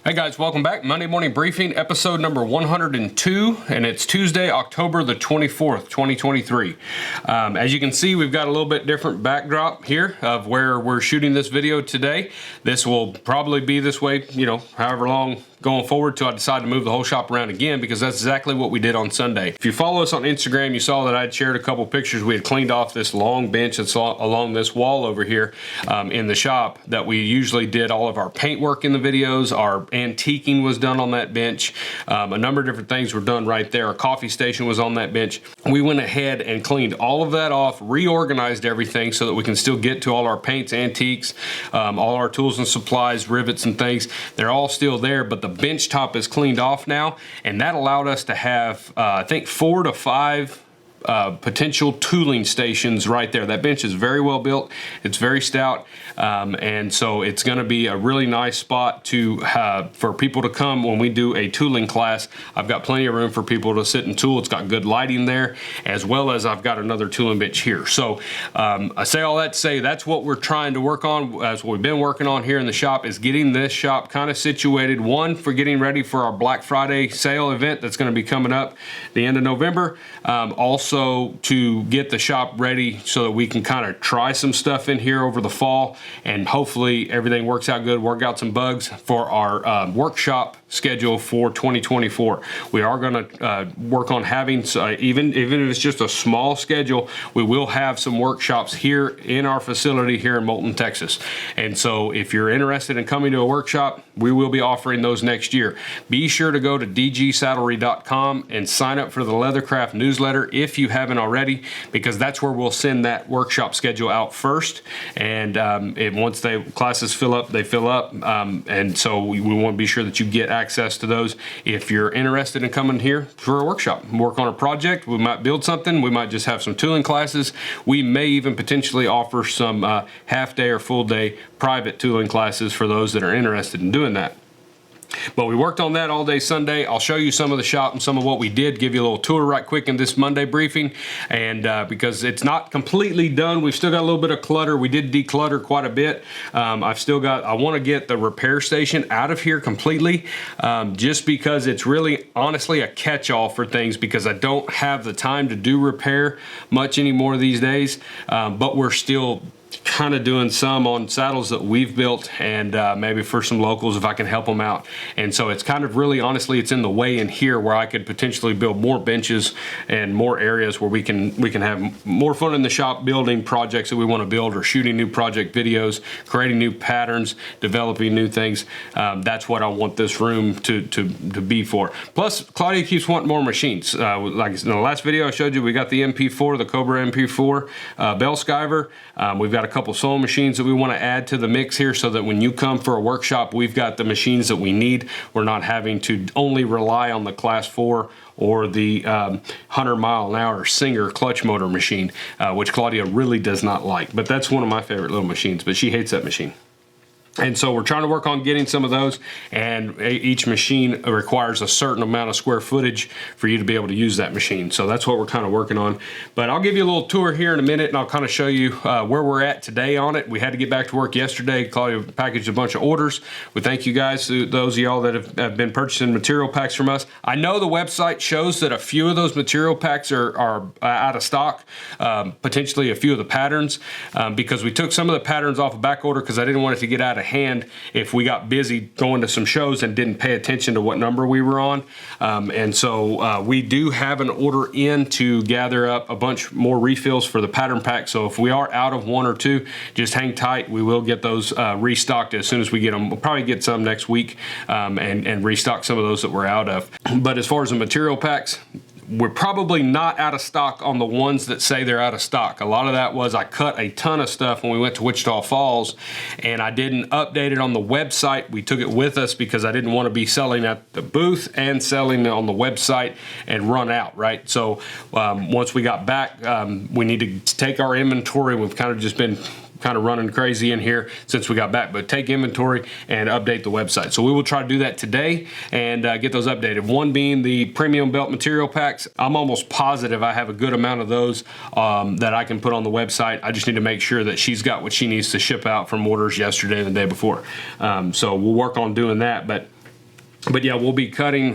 Hey guys, welcome back. Monday Morning Briefing, episode number 102, and it's Tuesday, October the 24th, 2023. As you can see, we've got a little bit different backdrop here of where we're shooting this video today. This will probably be this way, however long going forward till I decide to move the whole shop around again, because that's exactly what we did on Sunday. If you follow us on Instagram, you saw that I'd shared a couple pictures. We had cleaned off this long bench that's along this wall over here in the shop that we usually did all of our paint work in the videos. Our antiquing was done on that bench. A number of different things were done right there. Our coffee station was on that bench. We went ahead and cleaned all of that off, reorganized everything so that we can still get to all our paints, antiques, all our tools and supplies, rivets and things. They're all still there, but the bench top is cleaned off now, and that allowed us to have I think 4 to 5 potential tooling stations right there. That bench is very well built. It's very stout, and so it's going to be a really nice spot to for people to come when we do a tooling class. I've got plenty of room for people to sit and tool. It's got good lighting there, as well as I've got another tooling bench here. So I say all that to say that's what we're trying to work on, as what we've been working on here in the shop, is getting this shop kind of situated, one, for getting ready for our Black Friday sale event that's going to be coming up the end of November. Also to get the shop ready so that we can kind of try some stuff in here over the fall, and hopefully everything works out good, work out some bugs for our workshop schedule for 2024. We are going to work on having, even if it's just a small schedule, we will have some workshops here in our facility here in Moulton, Texas. And so if you're interested in coming to a workshop, we will be offering those next year. Be sure to go to dgsaddlery.com and sign up for the Leathercraft newsletter if you haven't already, because that's where we'll send that workshop schedule out first. And once the classes fill up, they fill up. And so we want to be sure that you get access to those. If you're interested in coming here for a workshop, work on a project, we might build something, we might just have some tooling classes. We may even potentially offer some half-day or full-day private tooling classes for those that are interested in doing that. But we worked on that all day Sunday. I'll show you some of the shop and some of what we did, give you a little tour right quick in this Monday briefing. And because it's not completely done, we've still got a little bit of clutter. We did declutter quite a bit. I want to get the repair station out of here completely, just because it's really honestly a catch-all for things, because I don't have the time to do repair much anymore these days. But we're still kind of doing some on saddles that we've built, and maybe for some locals if I can help them out. And so it's kind of really, honestly, it's in the way in here where I could potentially build more benches and more areas where we can have more fun in the shop, building projects that we want to build, or shooting new project videos, creating new patterns, developing new things. That's what I want this room to be for. Plus, Claudia keeps wanting more machines. Like in the last video I showed you, we got the MP4, the Cobra MP4 bell skiver. We've got a couple sewing machines that we want to add to the mix here, so that when you come for a workshop, we've got the machines that we need. We're not having to only rely on the Class 4 or the 100-mile-an-hour Singer clutch motor machine, which Claudia really does not like. But that's one of my favorite little machines, but she hates that machine. And so we're trying to work on getting some of those, and each machine requires a certain amount of square footage for you to be able to use that machine. So that's what we're kind of working on. But I'll give you a little tour here in a minute, and I'll kind of show you where we're at today on it. We had to get back to work yesterday. Claudia packaged a bunch of orders. We thank you guys, those of y'all that have been purchasing material packs from us. I know the website shows that a few of those material packs are out of stock, potentially a few of the patterns, because we took some of the patterns off of back order because I didn't want it to get out of hand if we got busy going to some shows and didn't pay attention to what number we were on. And so we do have an order in to gather up a bunch more refills for the pattern pack. So if we are out of one or two, just hang tight. We will get those restocked as soon as we get them. We'll probably get some next week and restock some of those that we're out of. But as far as the material packs, we're probably not out of stock on the ones that say they're out of stock. A lot of that was I cut a ton of stuff when we went to Wichita Falls, and I didn't update it on the website. We took it with us because I didn't want to be selling at the booth and selling on the website and run out, right? So once we got back, we need to take our inventory. We've kind of just been kind of running crazy in here since we got back, but take inventory and update the website. So we will try to do that today and get those updated. One being the premium belt material packs. I'm almost positive I have a good amount of those that I can put on the website. I just need to make sure that she's got what she needs to ship out from orders yesterday and the day before. So we'll work on doing that. But But yeah, we'll be cutting,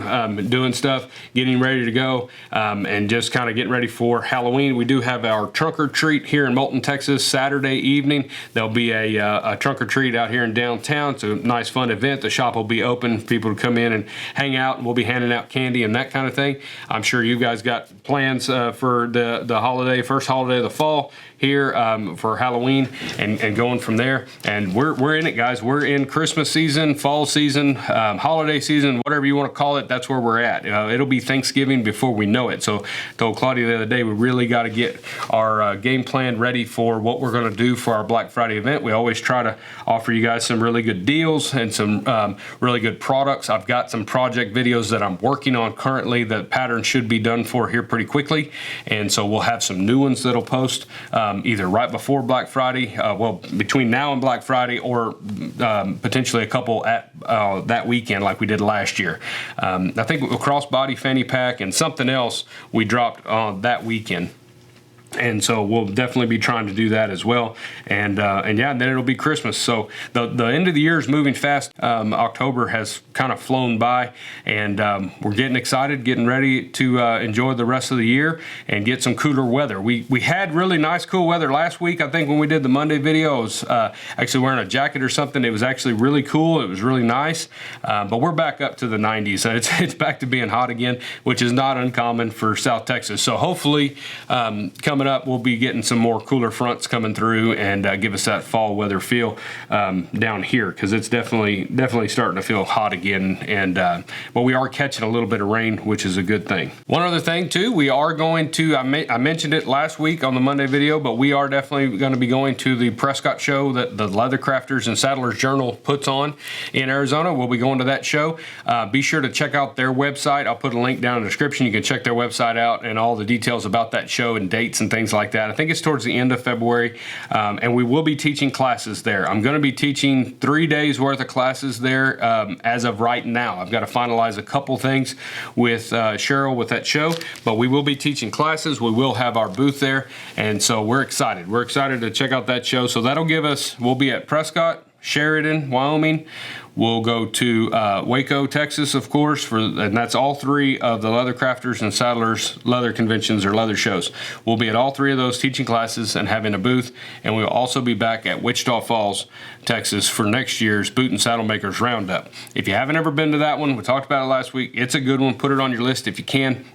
doing stuff, getting ready to go, and just kind of getting ready for Halloween. We do have our trunk or treat here in Moulton, Texas, Saturday evening. There'll be a trunk or treat out here in downtown. It's a nice, fun event. The shop will be open for people to come in and hang out, and we'll be handing out candy and that kind of thing. I'm sure you guys got plans for the holiday, first holiday of the fall here for Halloween, and going from there. And we're in it, guys. We're in Christmas season, fall season, holiday season, whatever you want to call it. That's where we're at. It'll be Thanksgiving before we know it. So I told Claudia the other day, we really got to get our game plan ready for what we're going to do for our Black Friday event. We always try to offer you guys some really good deals and some really good products. I've got some project videos that I'm working on currently. The pattern should be done for here pretty quickly, and so we'll have some new ones that'll post either right before Black Friday, well, between now and Black Friday, or potentially a couple at that weekend like we did last year. I think a crossbody fanny pack and something else we dropped that weekend. And so we'll definitely be trying to do that as well. And yeah, and then it'll be Christmas. So the end of the year is moving fast. October has kind of flown by, and we're getting excited, getting ready to enjoy the rest of the year and get some cooler weather. We had really nice, cool weather last week. I think when we did the Monday video, I was actually wearing a jacket or something. It was actually really cool. It was really nice. But we're back up to the 90s. It's back to being hot again, which is not uncommon for South Texas. So hopefully coming up, we'll be getting some more cooler fronts coming through and give us that fall weather feel down here, because it's definitely starting to feel hot again. And but we are catching a little bit of rain, which is a good thing. One other thing too, we are going to, I mentioned it last week on the Monday video, but we are definitely going to be going to the Prescott show that the Leather Crafters and Saddlers Journal puts on in Arizona. We'll be going to that show. Be sure to check out their website. I'll put a link down in the description. You can check their website out and all the details about that show and dates and things like that. I think it's towards the end of February, and we will be teaching classes there. I'm going to be teaching 3 days worth of classes there as of right now. I've got to finalize a couple things with Cheryl with that show, but we will be teaching classes. We will have our booth there, and so we're excited. We're excited to check out that show. So that'll give us, we'll be at Prescott, Sheridan, Wyoming. We'll go to Waco, Texas, of course, and that's all three of the Leather Crafters and Saddlers leather conventions or leather shows. We'll be at all three of those teaching classes and having a booth, and we'll also be back at Wichita Falls, Texas for next year's Boot and Saddle Makers Roundup. If you haven't ever been to that one, we talked about it last week. It's a good one. Put it on your list if you can.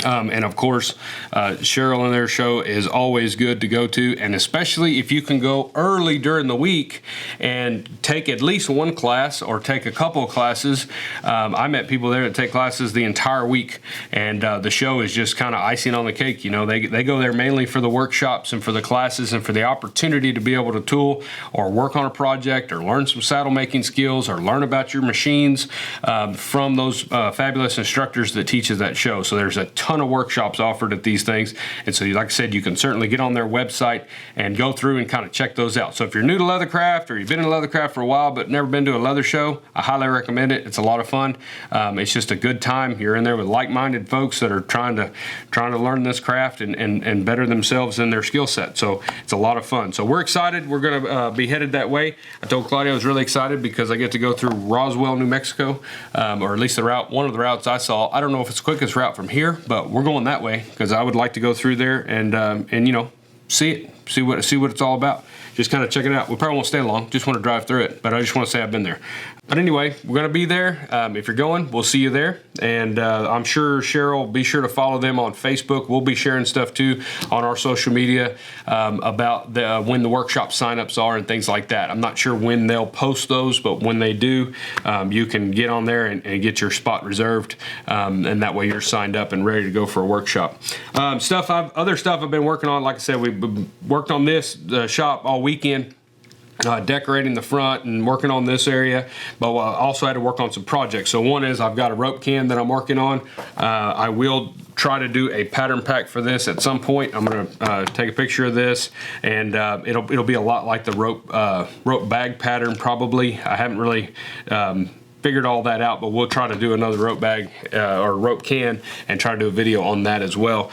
And of course, Cheryl and their show is always good to go to, and especially if you can go early during the week and take at least one class or take a couple of classes. I met people there that take classes the entire week, and the show is just kind of icing on the cake. You know, they go there mainly for the workshops and for the classes and for the opportunity to be able to tool or work on a project or learn some saddle making skills or learn about your machines from those fabulous instructors that teach at that show. So there's a ton of workshops offered at these things, and so like I said, you can certainly get on their website and go through and kind of check those out. So if you're new to leathercraft or you've been in leathercraft for a while but never been to a leather show, I highly recommend it. It's a lot of fun. It's just a good time. You're in there with like-minded folks that are trying to learn this craft and better themselves in their skill set. So it's a lot of fun. So we're excited. We're going to be headed that way. I told Claudia I was really excited because I get to go through Roswell, New Mexico, or at least the route, one of the routes I saw. I don't know if it's the quickest route from here, but we're going that way because I would like to go through there and you know, see what it's all about. Just kind of check it out. We probably won't stay long. Just want to drive through it, but I just want to say I've been there. But anyway, we're going to be there. If you're going, we'll see you there. And I'm sure Cheryl, be sure to follow them on Facebook. We'll be sharing stuff too on our social media about when the workshop signups are and things like that. I'm not sure when they'll post those, but when they do, you can get on there and get your spot reserved. And that way you're signed up and ready to go for a workshop. Other stuff I've been working on. Like I said, we've worked on this shop all weekend. Decorating the front and working on this area, but I also had to work on some projects. So one is I've got a rope can that I'm working on. I will try to do a pattern pack for this at some point. I'm going to take a picture of this, and it'll be a lot like the rope bag pattern probably. I haven't really figured all that out, but we'll try to do another rope bag or rope can and try to do a video on that as well.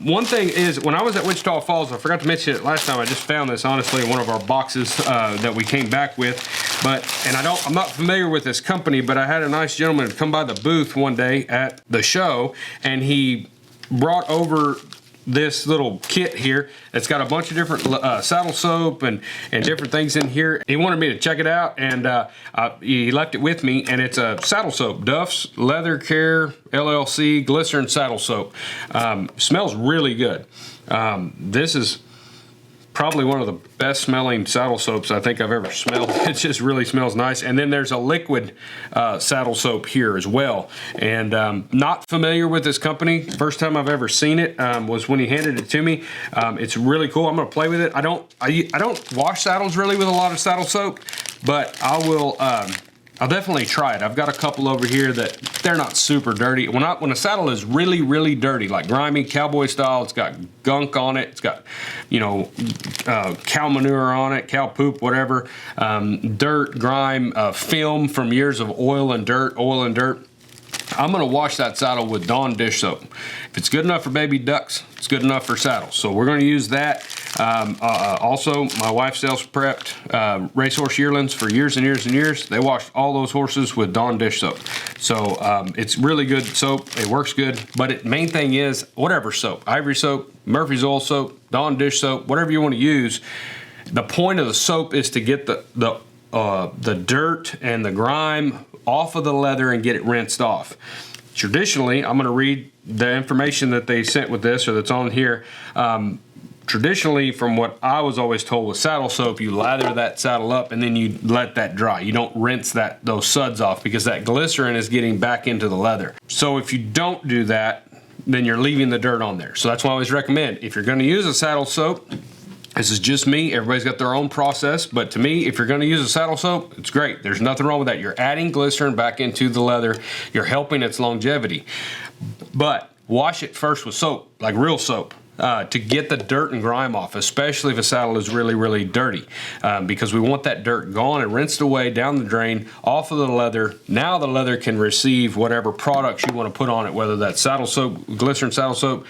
One thing is, when I was at Wichita Falls, I forgot to mention it last time, I just found this honestly in one of our boxes that we came back with, and I'm not familiar with this company, but I had a nice gentleman come by the booth one day at the show, and he brought over this little kit here. It's got a bunch of different saddle soap and different things in here. He wanted me to check it out, and he left it with me, and it's a saddle soap, Duff's Leather Care LLC Glycerin Saddle Soap. Smells really good. This is probably one of the best smelling saddle soaps I think I've ever smelled. It just really smells nice. And then there's a liquid saddle soap here as well. And not familiar with this company. First time I've ever seen it was when he handed it to me. It's really cool. I'm gonna play with it. I don't wash saddles really with a lot of saddle soap, but I will. I'll definitely try it. I've got a couple over here that they're not super dirty. When a saddle is really, really dirty, like grimy, cowboy style, it's got gunk on it, it's got, you know, cow manure on it, cow poop, whatever, dirt, grime, film from years of oil and dirt, I'm gonna wash that saddle with Dawn dish soap. If it's good enough for baby ducks, it's good enough for saddles. So we're gonna use that. Also, my wife self-prepped racehorse yearlings for years and years and years. They washed all those horses with Dawn dish soap. So it's really good soap. It works good. But main thing is, whatever soap, Ivory soap, Murphy's oil soap, Dawn dish soap, whatever you want to use. The point of the soap is to get the dirt and the grime off of the leather and get it rinsed off. Traditionally, I'm going to read the information that they sent with this, or that's on here. Traditionally, from what I was always told with saddle soap, you lather that saddle up and then you let that dry. You don't rinse those suds off, because that glycerin is getting back into the leather. So if you don't do that, then you're leaving the dirt on there. So that's why I always recommend, if you're going to use a saddle soap, this is just me, everybody's got their own process, but to me, if you're gonna use a saddle soap, it's great. There's nothing wrong with that. You're adding glycerin back into the leather, you're helping its longevity. But wash it first with soap, like real soap, to get the dirt and grime off, especially if a saddle is really, really dirty, because we want that dirt gone and rinsed away down the drain, off of the leather. Now the leather can receive whatever products you want to put on it, whether that's saddle soap, glycerin saddle soap,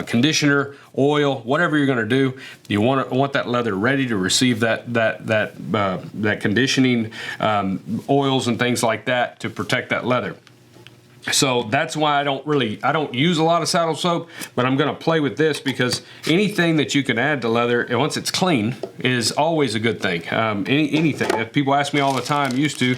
conditioner, oil, whatever you're going to do. You want that leather ready to receive that conditioning oils and things like that to protect that leather. So that's why I don't use a lot of saddle soap, but I'm going to play with this, because anything that you can add to leather, and once it's clean, is always a good thing. Anything. If people ask me all the time, used to,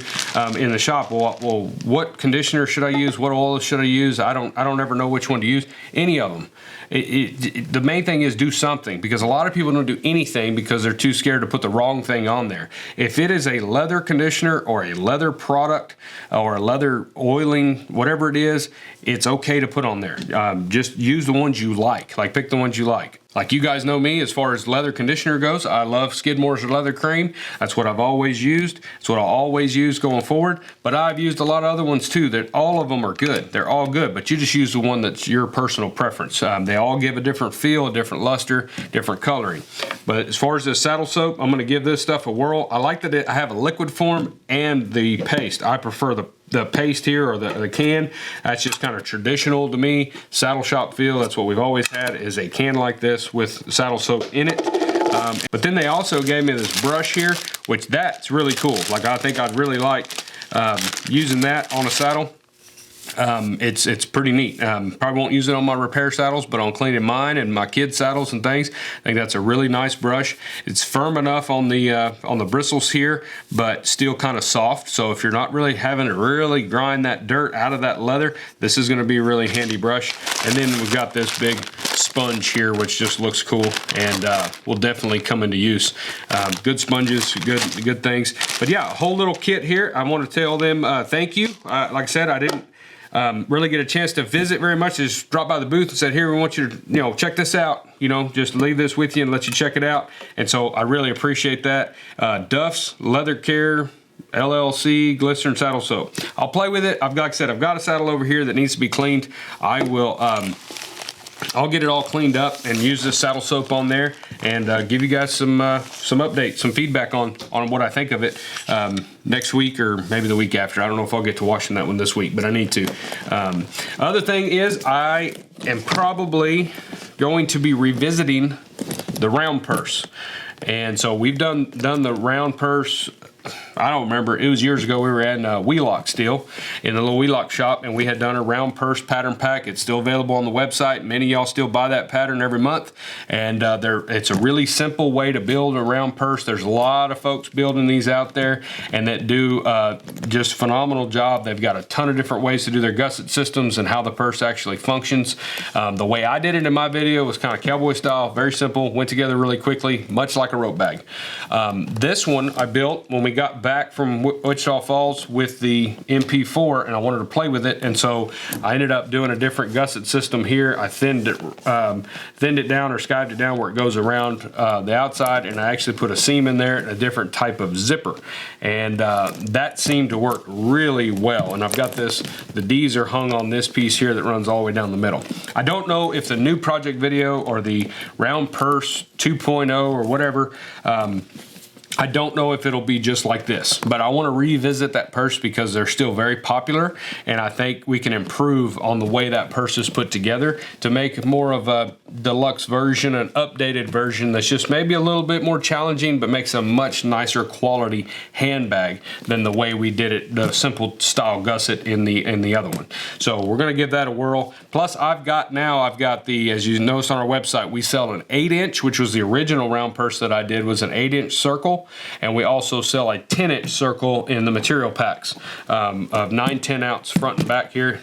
in the shop, well, what conditioner should I use? What oil should I use? I don't ever know which one to use. Any of them. The main thing is do something, because a lot of people don't do anything because they're too scared to put the wrong thing on there. If it is a leather conditioner or a leather product or a leather oiling, whatever it is, it's okay to put on there. Just use the ones you like pick the ones you like. Like, you guys know me, as far as leather conditioner goes, I love Skidmore's leather cream. That's what I've always used. It's what I'll always use going forward. But I've used a lot of other ones too, that all of them are good. They're all good, but you just use the one that's your personal preference. They all give a different feel, a different luster, different coloring. But as far as this saddle soap, I'm gonna give this stuff a whirl. I like that I have a liquid form and the paste. I prefer the paste here, or the can. That's just kind of traditional to me. Saddle shop feel, that's what we've always had, is a can like this with saddle soap in it. But then they also gave me this brush here, which that's really cool. Like, I think I'd really like using that on a saddle. It's pretty neat. Probably won't use it on my repair saddles, but on cleaning mine and my kids' saddles and things, I think that's a really nice brush. It's firm enough on the bristles here, but still kind of soft. So if you're not really having to really grind that dirt out of that leather, this is going to be a really handy brush. And then we've got this big sponge here, which just looks cool and will definitely come into use. Good sponges, good things. But yeah, a whole little kit here. I want to tell them thank you. Like I said, I didn't really get a chance to visit very much. Just dropped by the booth and said, here, we want you to, check this out. Just leave this with you and let you check it out. And so I really appreciate that. Duff's Leather Care LLC Glycerin Saddle Soap. I'll play with it. Like I said, I've got a saddle over here that needs to be cleaned. I will I'll get it all cleaned up and use this saddle soap on there and give you guys some updates, some feedback on what I think of it next week or maybe the week after. I don't know if I'll get to washing that one this week, but I need to. Other thing is I am probably going to be revisiting the round purse. And so we've done the round purse. I don't remember. It was years ago. We were at Wheelock still in the little Wheelock shop, and we had done a round purse pattern pack. It's still available on the website. Many of y'all still buy that pattern every month, and it's a really simple way to build a round purse. There's a lot of folks building these out there, and that do just phenomenal job. They've got a ton of different ways to do their gusset systems and how the purse actually functions. The way I did it in my video was kind of cowboy style, very simple, went together really quickly, much like a rope bag. This one I built when we got back from Wichita Falls with the MP4, and I wanted to play with it, and so I ended up doing a different gusset system here. I thinned it down or skived it down where it goes around the outside, and I actually put a seam in there and a different type of zipper, and that seemed to work really well. And I've got the D's are hung on this piece here that runs all the way down the middle. I don't know if the new project video or the round purse 2.0 or whatever, I don't know if it'll be just like this, but I want to revisit that purse because they're still very popular, and I think we can improve on the way that purse is put together to make more of a deluxe version, an updated version that's just maybe a little bit more challenging, but makes a much nicer quality handbag than the way we did it, the simple style gusset in the other one. So we're going to give that a whirl. Plus I've got the, as you noticed on our website, we sell an 8-inch, which was the original round purse that I did, was an 8-inch circle. And we also sell a 10-inch circle in the material packs of 9, 10 ounce front and back here.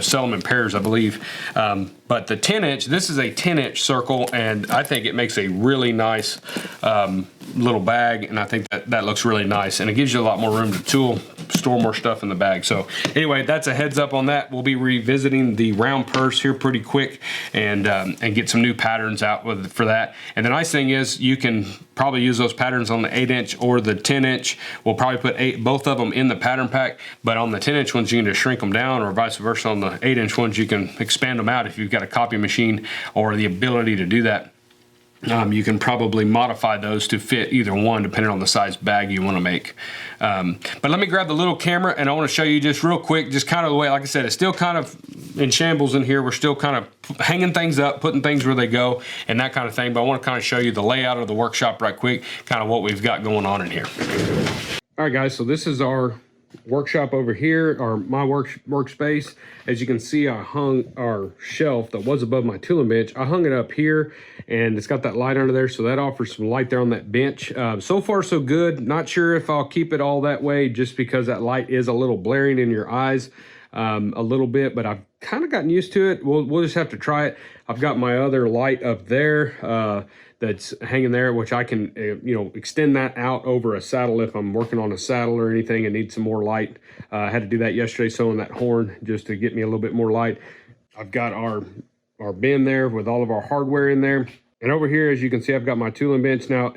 Sell them in pairs, I believe. But the 10-inch, this is a 10-inch circle, and I think it makes a really nice little bag, and I think that looks really nice, and it gives you a lot more room to tool, store more stuff in the bag. So anyway, that's a heads up on that. We'll be revisiting the round purse here pretty quick and get some new patterns out for that. And the nice thing is you can probably use those patterns on the 8-inch or the 10-inch. We'll probably put both of them in the pattern pack, but on the 10-inch ones you can just shrink them down, or vice versa on the 8-inch ones you can expand them out if you've got a copy machine or the ability to do that. You can probably modify those to fit either one depending on the size bag you want to make. But let me grab the little camera and I want to show you just real quick, just kind of the way, like I said, it's still kind of in shambles in here. We're still kind of hanging things up, putting things where they go and that kind of thing. But I want to kind of show you the layout of the workshop right quick, kind of what we've got going on in here. All right, guys, so this is our workshop over here, or my workspace. As you can see, I hung our shelf that was above my tooling bench. I hung it up here, and it's got that light under there, so that offers some light there on that bench. So far, so good. Not sure if I'll keep it all that way, just because that light is a little blaring in your eyes a little bit, but I've kind of gotten used to it. We'll just have to try it. I've got my other light up there that's hanging there, which I can extend that out over a saddle if I'm working on a saddle or anything and need some more light. I had to do that yesterday, sewing that horn just to get me a little bit more light. I've got our bin there with all of our hardware in there, and over here, as you can see, I've got my tooling bench. Now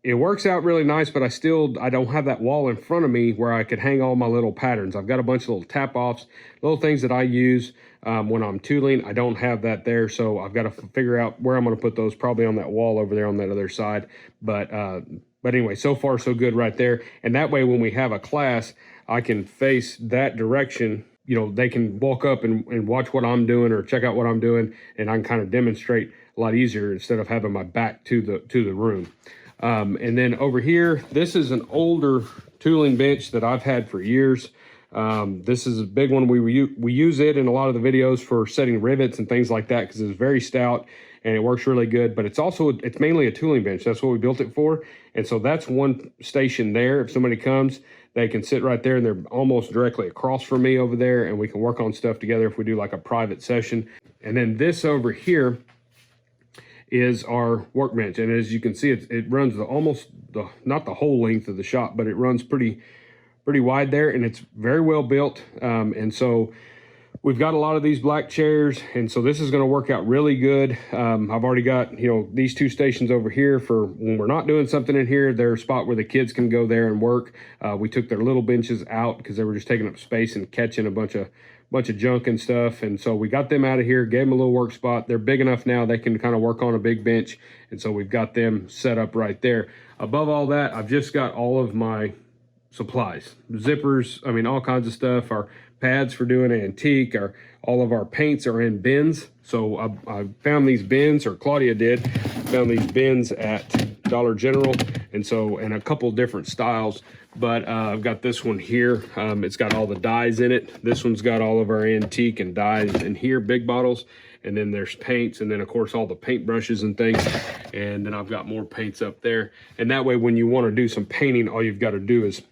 it works out really nice, but I don't have that wall in front of me where I could hang all my little patterns. I've got a bunch of little tap-offs, little things that I use when I'm tooling. I don't have that there, so I've got to figure out where I'm going to put those, probably on that wall over there on that other side. But anyway, so far so good right there. And that way, when we have a class, I can face that direction. They can walk up and watch what I'm doing or check out what I'm doing, and I can kind of demonstrate a lot easier instead of having my back to the room. And then over here, this is an older tooling bench that I've had for years. This is a big one. We use it in a lot of the videos for setting rivets and things like that because it's very stout and it works really good. But it's mainly a tooling bench. That's what we built it for. And so that's one station there. If somebody comes, they can sit right there, and they're almost directly across from me over there, and we can work on stuff together if we do like a private session. And then this over here is our workbench, and as you can see, it runs not the whole length of the shop, but it runs pretty wide there, and it's very well built. And so we've got a lot of these black chairs, and so this is going to work out really good. I've already got these two stations over here for when we're not doing something in here. They're a spot where the kids can go there and work. We took their little benches out because they were just taking up space and catching a bunch of bunch of junk and stuff. And so we got them out of here, gave them a little work spot. They're big enough now they can kind of work on a big bench. And so we've got them set up right there. Above all that, I've just got all of my supplies, zippers, I mean, all kinds of stuff. Our pads for doing antique, all of our paints are in bins. So I found these bins, or Claudia did, found these bins at Dollar General. And a couple different styles, but I've got this one here. It's got all the dyes in it. This one's got all of our antique and dyes in here, big bottles. And then there's paints, and then of course all the paint brushes and things. And then I've got more paints up there. And that way, when you want to do some painting, all you've got to do is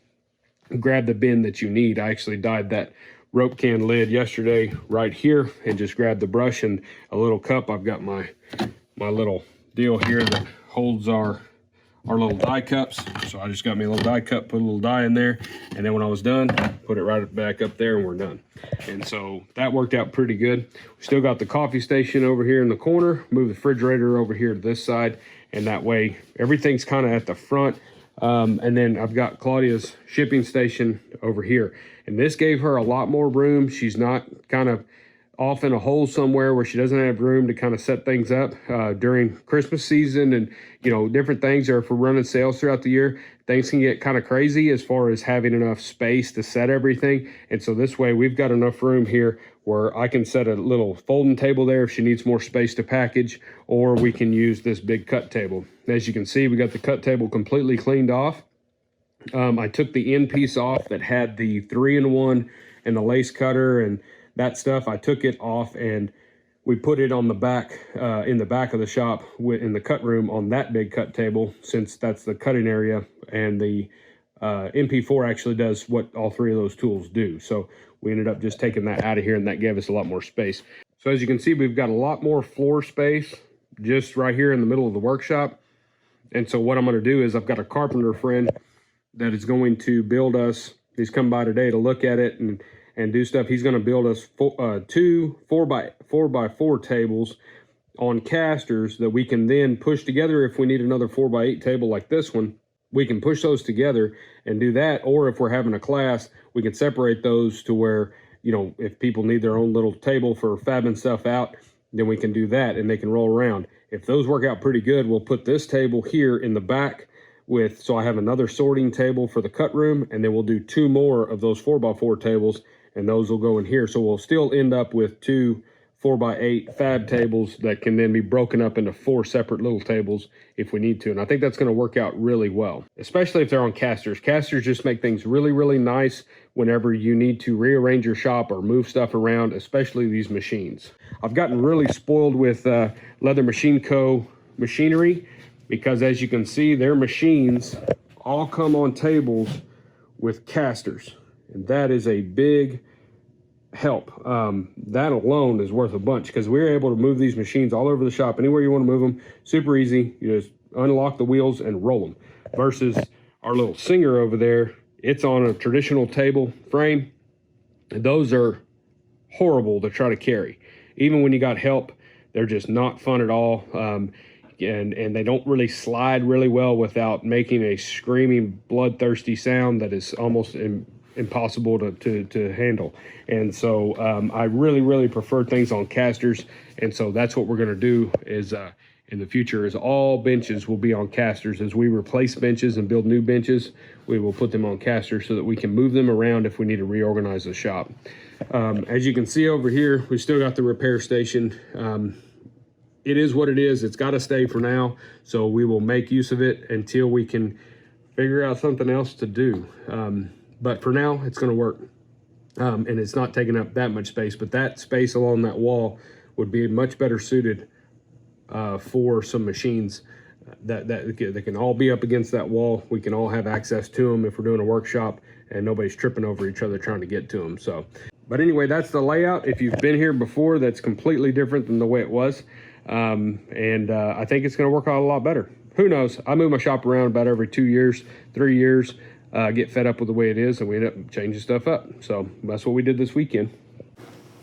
grab the bin that you need. I actually dyed that rope can lid yesterday right here, and just grabbed the brush and a little cup. I've got my little deal here that holds our little dye cups. So I just got me a little dye cup, put a little dye in there, and then when I was done, put it right back up there, and we're done. And so that worked out pretty good. We still got the coffee station over here in the corner, move the refrigerator over here to this side, and that way everything's kind of at the front. And then I've got Claudia's shipping station over here, and this gave her a lot more room. She's not kind of off in a hole somewhere where she doesn't have room to kind of set things up during Christmas season, and different things, or if we're running sales throughout the year, things can get kind of crazy as far as having enough space to set everything. And so this way we've got enough room here where I can set a little folding table there if she needs more space to package, or we can use this big cut table. As you can see, we got the cut table completely cleaned off. I took the end piece off that had the 3-in-1 and the lace cutter and that stuff. I took it off and we put it on the back, in the back of the shop, in the cut room, on that big cut table, since that's the cutting area. And the MP4 actually does what all three of those tools do. So we ended up just taking that out of here, and that gave us a lot more space. So as you can see, we've got a lot more floor space just right here in the middle of the workshop. And so what I'm going to do is, I've got a carpenter friend that is going to build us, he's come by today to look at it and do stuff. He's going to build us two 4x4 tables on casters that we can then push together. If we need another 4x8 table like this one, we can push those together and do that. Or if we're having a class, we can separate those to where, if people need their own little table for fabbing stuff out, then we can do that and they can roll around. If those work out pretty good, we'll put this table here in the back so I have another sorting table for the cut room, and then we'll do two more of those 4x4 tables, and those will go in here. So we'll still end up with two 4x8 fab tables that can then be broken up into 4 separate little tables if we need to. And I think that's going to work out really well, especially if they're on casters. Casters just make things really, really nice whenever you need to rearrange your shop or move stuff around, especially these machines. I've gotten really spoiled with Leather Machine Co. machinery, because as you can see, their machines all come on tables with casters, and that is a big help. That alone is worth a bunch, because we're able to move these machines all over the shop, anywhere you want to move them, super easy. You just unlock the wheels and roll them, versus our little Singer over there, it's on a traditional table frame, and those are horrible to try to carry. Even when you got help, they're just not fun at all. And they don't really slide really well without making a screaming, bloodthirsty sound that is almost impossible to handle. And so I really, really prefer things on casters. And so that's what we're going to do is in the future, is all benches will be on casters. As we replace benches and build new benches, we will put them on casters so that we can move them around if we need to reorganize the shop. As you can see over here, we still got the repair station. It is what it is. It's got to stay for now. So we will make use of it until we can figure out something else to do. But for now, it's going to work. And it's not taking up that much space, but that space along that wall would be much better suited for some machines that can all be up against that wall. We can all have access to them if we're doing a workshop, and nobody's tripping over each other trying to get to them. So, but anyway, that's the layout. If you've been here before, that's completely different than the way it was. I think it's going to work out a lot better. Who knows? I move my shop around about every 2 years, 3 years, get fed up with the way it is, and we end up changing stuff up. So that's what we did this weekend.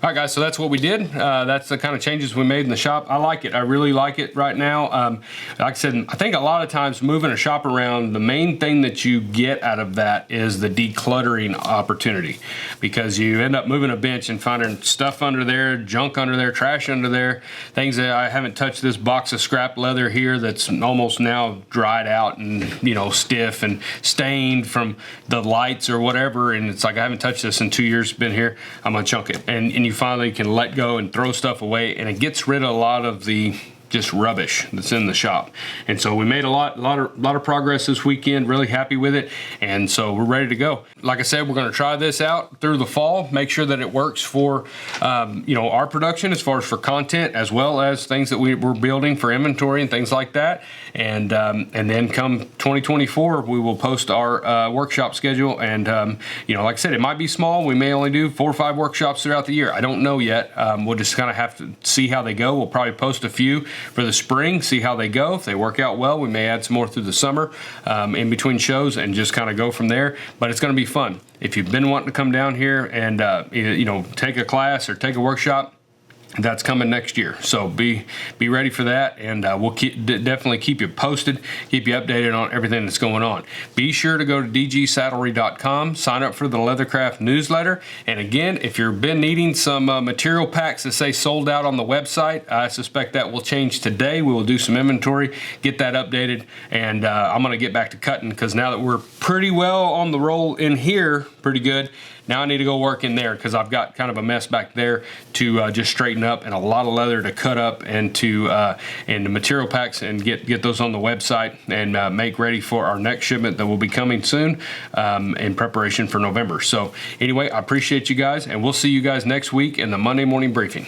All right, guys, so that's what we did. That's the kind of changes we made in the shop. I like it. I really like it right now. Like I said, I think a lot of times moving a shop around, the main thing that you get out of that is the decluttering opportunity, because you end up moving a bench and finding stuff under there, junk under there, trash under there, things that I haven't touched. This box of scrap leather here that's almost now dried out and, you know, stiff and stained from the lights or whatever. And it's like, I haven't touched this in 2 years, been here. I'm gonna chunk it. And you finally can let go and throw stuff away, and it gets rid of a lot of the just rubbish that's in the shop. And so we made a lot of progress this weekend. Really happy with it, and so we're ready to go. Like I said, we're going to try this out through the fall, make sure that it works for you know, our production as far as for content, as well as things that we're building for inventory and things like that. And then come 2024, we will post our workshop schedule. And you know, like I said, it might be small. We may only do 4 or 5 workshops throughout the year. I don't know yet. We'll just kind of have to see how they go. We'll probably post a few for the spring, see how they go. If they work out well, we may add some more through the summer in between shows, and just kind of go from there. But it's going to be fun. If you've been wanting to come down here and you know, take a class or take a workshop, that's coming next year. So be ready for that, and we'll definitely keep you posted, keep you updated on everything that's going on. Be sure to go to dgsaddlery.com, sign up for the Leathercraft newsletter. And again, if you've been needing some material packs that say sold out on the website, I suspect that will change today. We will do some inventory, get that updated, and I'm going to get back to cutting, because now that we're pretty well on the roll in here, pretty good, now I need to go work in there, because I've got kind of a mess back there to just straighten up, and a lot of leather to cut up, and to and the material packs, and get those on the website, and make ready for our next shipment that will be coming soon in preparation for November. So anyway, I appreciate you guys, and we'll see you guys next week in the Monday morning briefing.